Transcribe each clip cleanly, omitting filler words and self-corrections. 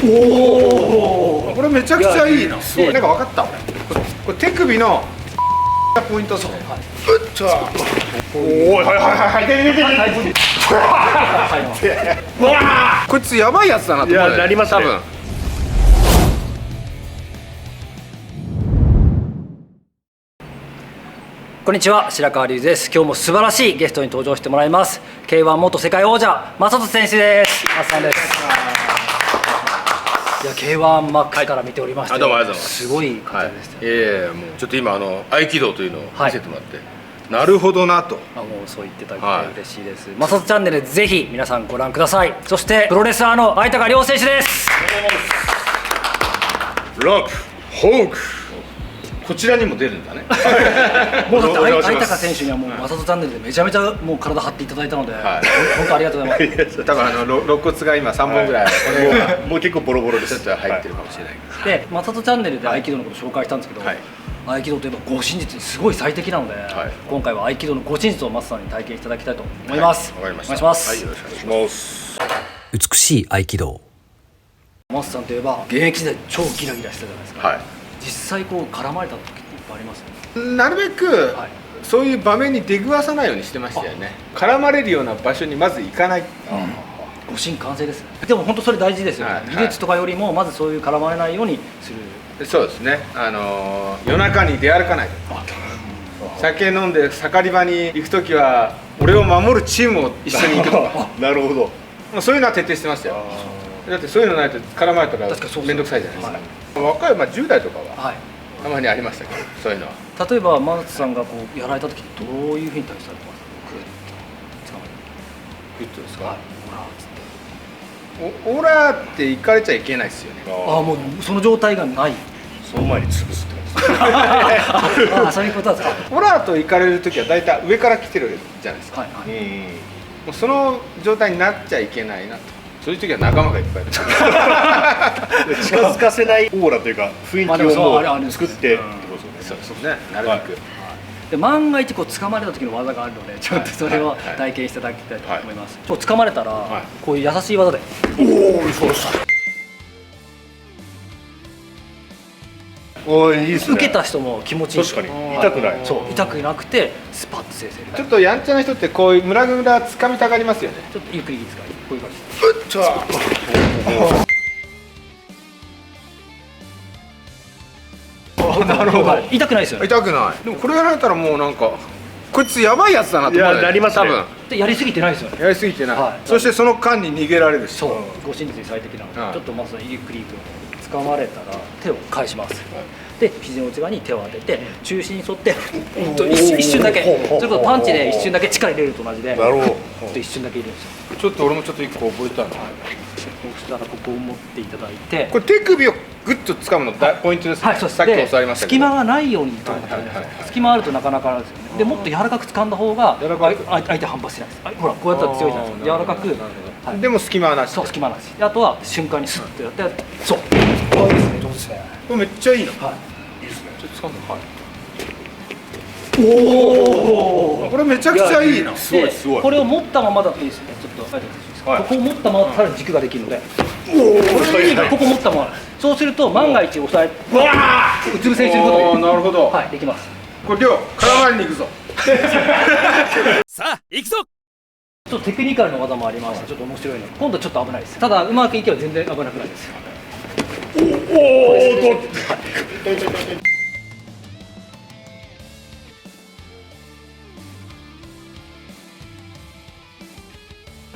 おお、これめちゃくちゃいいな。なんか分かった。これ手首のポイントですね。うっちゃ。おお、はいはいはいはい。こいつやばいやつだなと思う。なりますね。多分。こんにちは、白川隆です。今日も素晴らしいゲストに登場してもらいます。K1 元世界王者正人選手です。正さんです。いや K1 マックスから見ておりまして、どうもありがとうございます。すごい活躍でした。もうちょっと今合気道というのを見せてもらって、なるほどなと。もうそう言っていただいて嬉しいです。正人チャンネルぜひ皆さんご覧ください。そしてプロレスラーの相高亮選手です。ロック、ホーク。こちらにも出るんだね。もうだって相高選手にはもう正人チャンネルでめちゃめちゃもう体張っていただいたので、本当ありがとうございます。だから肋骨が今3本ぐらいもう結構ボロボロでちょっと入ってるかもしれない。で正人チャンネルで合気道のことを紹介したんですけど、合気道といえば護身術にすごい最適なので、今回は合気道の護身術をマスさんに体験いただきたいと思います。わかりました。お願いします。はい、よろしくお願いします。美しい合気道。マスさんといえば現役時代超ギラギラしてたじゃないですか。実際こう絡まれた時っていっぱいありますよね。なるべくそういう場面に出くわさないようにしてましたよね。絡まれるような場所にまず行かない。護身完成ですね。でも本当それ大事ですよね。技術とかよりもまずそういう絡まれないようにする。そうですね。夜中に出歩かないと。酒飲んで盛り場に行くときは俺を守るチームを一緒に行くとか。なるほど。もうそういうのは徹底してましたよ。だってそういうのないと絡まれたら面倒くさいじゃないですか。若い10代とかはたまにありましたけど、そういうのは。例えば松さんがこうやられた時どういうふうに対処されてますか？グッドですか？オラって行かれちゃいけないですよね。もうその状態がない。その前に潰すってそういうことですか。オラと行かれる時は大体上から来てるじゃないですか。もうその状態になっちゃいけないなと。そういう時は仲間がいっぱいいる。近づかせないオーラというか雰囲気をもう作ってってことですね。そうですね。なるべく。で万が一こう掴まれた時の技があるので、ちょっとそれを体験していただきたいと思います。掴まれたらこういう優しい技で。おー、いいですね。受けた人も気持ちいい。確かに痛くない。そう痛くなくてスパッと生成。ちょっとやんちゃな人ってこういうムラムラ掴みたがりますよね。ちょっとゆっくりいいですか。こういう感じ。なるほど。痛くないですよね。痛くない。でもこれやられたらもうなんかこいつやばいやつだなと思う。なりますね。でやりすぎてないですよね。やりすぎてない。そしてその間に逃げられるし。そう。護身術に最適なので、ちょっとまずゆっくり掴まれたら手を返します。で肘の内側に手を当てて中心に沿って一瞬だけ、それこそパンチで一瞬だけ力入れると同じで、一瞬だけ入れるんですよ。ちょっと俺もちょっと一個覚えたの。そしたらここを持っていただいて、これ手首をグッと掴むのポイントですね。はい、そうです。さっき教わりましたけど、隙間がないようにと思って、隙間あるとなかなかあるんですよね。でもっと柔らかく掴んだ方が相手反発しないです。ほらこうやったら強いじゃないですか。柔らかく。でも隙間はなし。そう、隙間なし。あとは瞬間にスッとやって、そう。いいですね、上手ですね。これめっちゃいいの。はい。いいですね。ちょっと掴んで。おお。これめちゃくちゃいいな。すごいすごい。これを持ったままだっていいですよね。ちょっとここを持ったままさらに軸ができるので。ここ持ったまま。そうすると万が一押さえ、うつ伏せにすることが。なるほど。はい、できます。これ量絡まりに行くぞ。さあ行くぞ。ちょっとテクニカルな技もありまして、ちょっと面白いの。今度ちょっと危ないです。ただうまくいけば全然危なくないです。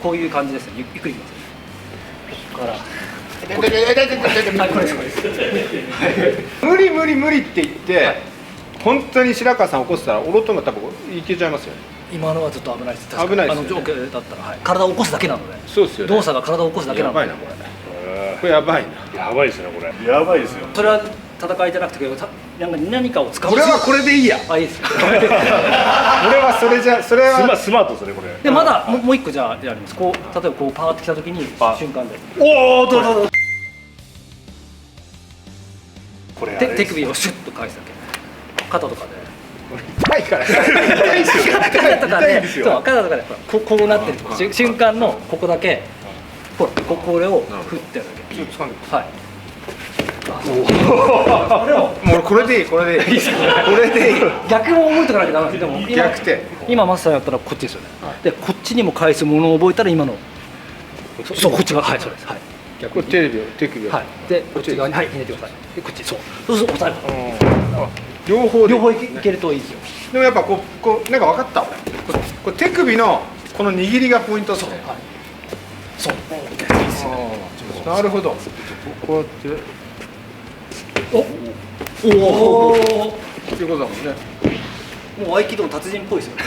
こういう感じですね。ゆっくりいきます。ここから。無理無理無理って言って、本当に白川さん起こしたらオロトも多分いけちゃいますよね。今のはちょっと危ないです。危ないですよね。状況だったら、体を起こすだけなので。そうですよね。動作が体を起こすだけなので。やばいなこれ。これやばいな。やばいですねこれ。やばいですよ。それは戦いじゃなくて、何かを使う。俺はこれでいいや。あ、いいです。俺はそれじゃ、それはスマートですねこれ。でまだもう一個じゃあやります。こう例えばこうパーってきた時に瞬間で。おお、どうぞどうぞ。これ手首をシュッと返すだけ。肩とかで。痛いから。痛いですよ。肩とかで、そう肩とかでこうなってる瞬間のここだけ、ほらこれを振ってやるだけ。ちょっと掴んではいもう俺これでいいこれでいいこれでいい逆も覚えとかなきゃダメです。でも今逆転今マスターやったらこっちですよね。でこっちにも返すものを覚えたら今のそうこっちがはいそうです。はい。これテレビを手首をはい。でこっち側にはいひねってください。でこっちそうそう押さえる。両方で両方いけるといいですよ。でもやっぱこうなんか分かった俺これ手首のこの握りがポイントですねはい。そう。なるほどこうやっておお。っていうことだもんねもう合気道の達人っぽいですよね。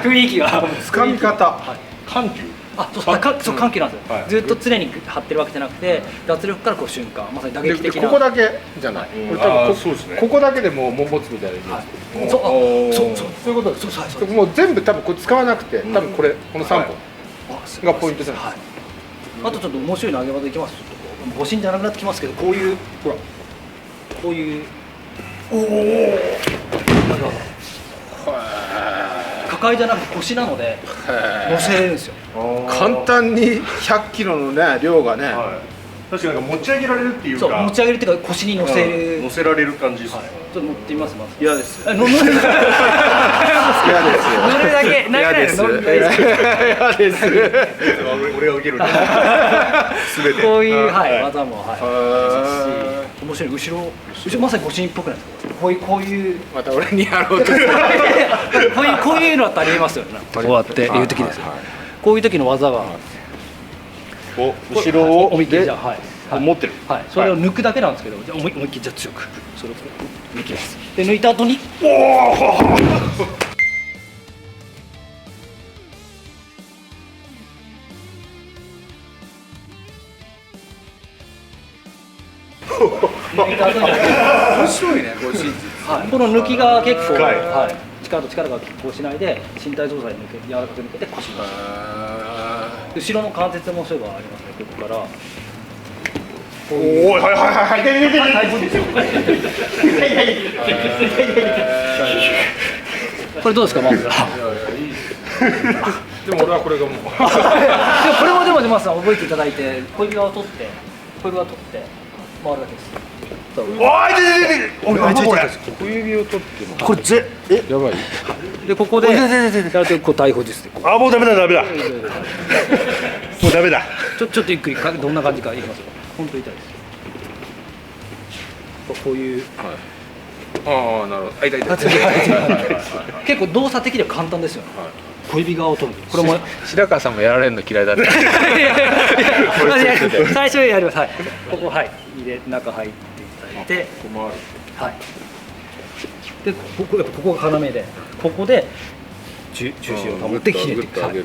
雰囲気が。掴み方緩急あ、そうそう緩急なんですよ、はいずっと常に張ってるわけじゃなくて、脱力からこう瞬間まさに打撃的なここだけじゃないうんこれ多分そうですねここだけでもうモンモツみたいなイメーはいジそうあそうそういうことですそうそうそうもう全部多分これ使わなくて多分これこの3本あがポイントじゃないはい、あとちょっと面白い投げ技いきます。ちょっとこう誤審じゃなくなってきますけど、こういうほらこういう抱えじゃなくて腰なので乗せれるんですよ。簡単に100キロのね量がねはい確かになんか持ち上げられるっていうかそう持ち上げるっていうか腰に乗せる、乗せられる感じですね、はい、ちょっと乗ってみますまず。嫌です乗る嫌ですよ乗るだけ嫌です乗るだけ嫌です俺が受けるんだ全てこういう、はいはい技も、はい、面白い。後ろまさにご神っぽくないですか。こういうまた俺にやろうとするこういうのってありますよね。こうやっていう時ですよ。こういう時の技がお後ろを思いっきりじゃあはいはい持ってるはい、それを抜くだけなんですけど、じゃあ思いっきりじゃあ強くそれをこう抜きます。で抜いた後に抜いた後に面白いねこれ真実はい、この抜きが結構、深いはい、力と力が拮抗しないで身体動作に抜け柔らかく抜けて腰に後ろの関節もそういえばありますね。ここからおおはいはいはいはい出て大丈夫ですよ。これどうですかマスター。でも俺はこれがもうでもこれもでもマスター覚えていただいて小指輪を取って回るだけですおいで俺何これ小指を取ってもこれやばいでここでやるとこう逮捕術でこうあもうダメだもうダメだちょっとゆっくりどんな感じかいきますよ。本当痛いです。こういうああなるほど痛い結構動作的には簡単ですよね。小指側を取る。これも白川さんもやられるの嫌いだね最初やります。はい。ここはい入れ中入っていただいて、はい。でここが要で、ここで重心を保ってひねっていく。はいで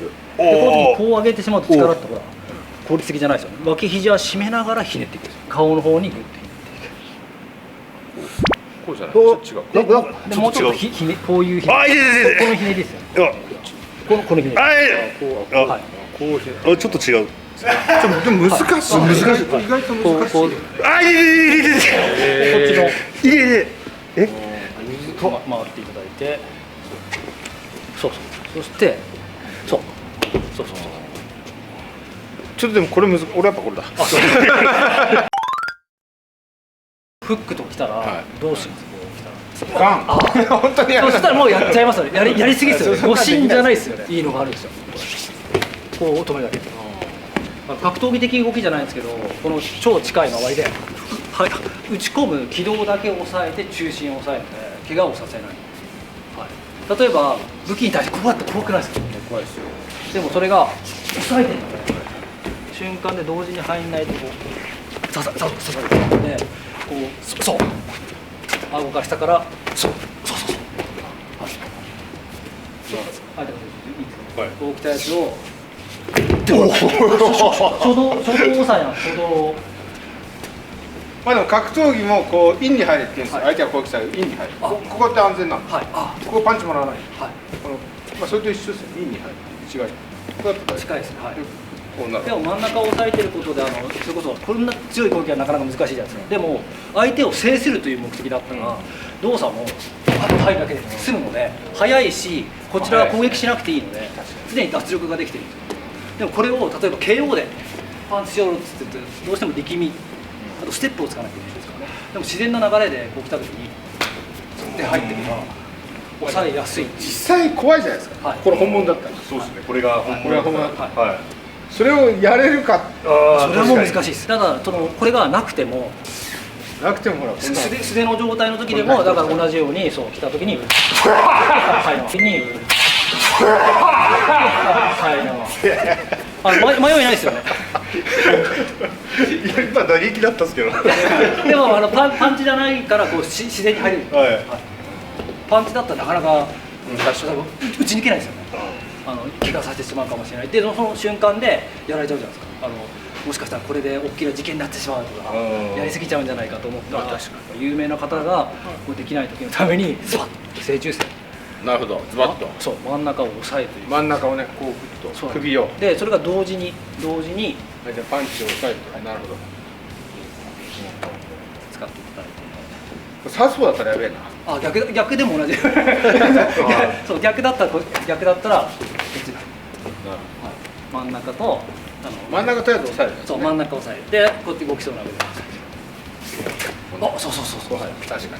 こう上げてしまうと力ってほら効率的じゃないですよね。脇肘は締めながらひねっていく。顔の方にグッとひねっていく。こうじゃない違うでもうちょっとひねこういうひねあいでこのひねりですよね。このひねり。はい。ちょっと違うでも難しい意外と難しいこっちの回っていただいて、そうそしてそうちょっとでもこれ俺やっぱこれだフックときたらどうします。ガン本当にやるそしたらもうやっちゃいますよね。やりすぎですよね。誤審じゃないですよね。いいのがあるんですよ。こう止めるだけ。格闘技的動きじゃないんですけど、この超近い周りで、はい、打ち込む軌道だけ抑えて中心を抑えるので怪我をさせない、はい、例えば武器に対してこうやって怖くないですか。怖いですよでもそれが抑えてるので瞬間で同時に入んないとこう刺さるでこうそう顎から下からそうはい、こう来たやつを初動押さえなんです。初動まあでも格闘技もこうインに入れって言うんですよ、相手がこう来たらインに入るここって安全なんです、はいここパンチもらわないはいこのまあそれと一緒ですよインに入る違いこうやって近いですね。はい。こうなるでも真ん中を押さえてることでそれこそこんな強い攻撃はなかなか難しいじゃないですか。でも相手を制するという目的だったら、動作もパッと入るだけで済むので速いしこちらは攻撃しなくていいので常に脱力ができているんですよ。でもこれを例えば KO でパンチしようっつってどうしても力み、あとステップをつかなきゃいけないですからね。でも自然な流れでこう来た時にで入ってるから抑えやすい。実際怖いじゃないですか、はいこれ本物だったら。そうですね。これが本これは本物だったら、はい。それをやれるかそれはもう難しいです。ただこれがなくてもなくてもほらこんな素手の状態の時でもだから同じようにそう来た時にはいの時にはいの迷いないですよね。いや今打撃だったんですけど。でもパンチじゃないからこう自然に入れる、はいパンチだったらなかなか打ち抜けないですよね。怪我させてしまうかもしれないで、その瞬間でやられちゃうじゃないですか。もしかしたらこれで大きな事件になってしまうとかやりすぎちゃうんじゃないかと思ったら、有名な方がこうできない時のためにスパッと正中線、なるほど、ズバッとそう真ん中を押さえるという真ん中をねこうグッと首をで、それが同時にじゃあパンチを押さえると、なるほど。使っていただいて、サウスポーだったらやべえな。逆でも同じそう逆だったらこっちだ、真ん中と真ん中とりあえず押さえる、そう真ん中押さえてこうやって動きそうなわけです。あ、そう、はい、確か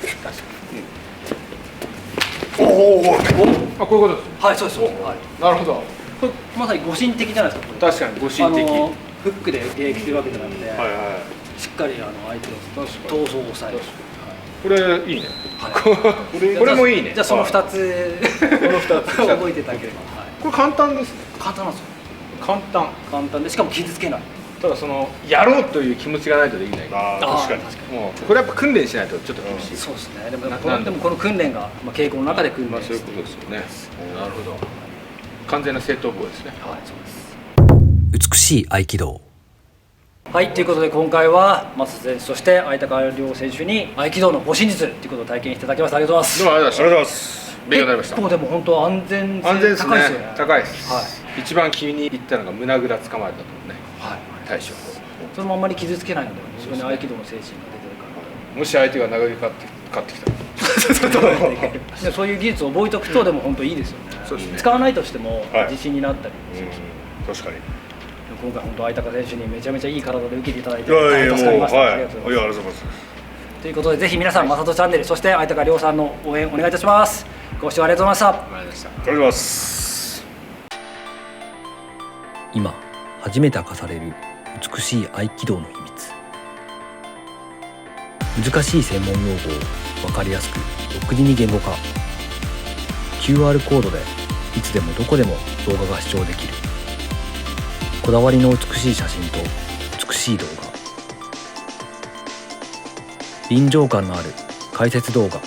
におお。あ、こういうことです。はい、そうです、はい、なるほど、これまさに護身的じゃないですか。これ確かに護身的。フックで迎撃するわけじゃなくて、はいはしっかり相手の確かに闘争を抑える。これいいね。はいこれもいいね。じゃあその2つこの2つ覚えていただければ、はい、これ簡単ですね。簡単なんですよ。簡単でしかも傷つけない。ただそのやろうという気持ちがないとできない。い。ああ確かに。もうこれやっぱ訓練しないとちょっと厳しい。そうですね。でもなこの訓練が稽古の中で訓練そういうことですよね。なるほど。完全な正当防衛ですね。はい、そうです。美しい合気道。はい、ということで今回は増田選手そして相高亮選手に合気道の護身術ということを体験していただきました。ありがとうございます。どうもありがとうございまありがとうございます。す。勉強になりました。結構でも本当安全性安全ですね。高いですよね。高いです。はい一番気に入ったのが胸ぐらつかまれたと思うね。はい。大将。それもあんまり傷つけないので、自分に合気道の精神が出てるから。もし相手が殴りかかってきたら。でそういう技術を覚えておくとでも本当いいですよね。そうですね使わないとしてもはい自信になったり、確かに。今回本当相高選手にめちゃめちゃいい体で受けていただいていやいや大変助かりました。もうはい。ありがとうございます。ありがとうございます。ということでぜひ皆さんマサトチャンネルそして相高亮さんの応援お願いいたします。ご視聴ありがとうございました。わかりました。ありがとうございます。今初めて明かされる美しい合気道の秘密。難しい専門用語を分かりやすく独自に言語化。 QR コードでいつでもどこでも動画が視聴できる。こだわりの美しい写真と美しい動画、臨場感のある解説動画、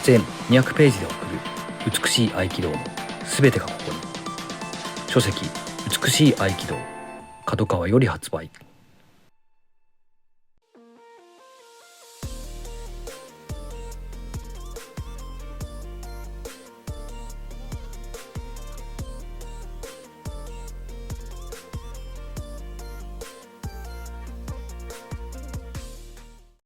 全200ページで送る美しい合気道のすべてがここに。書籍美しい合気道、角川より発売。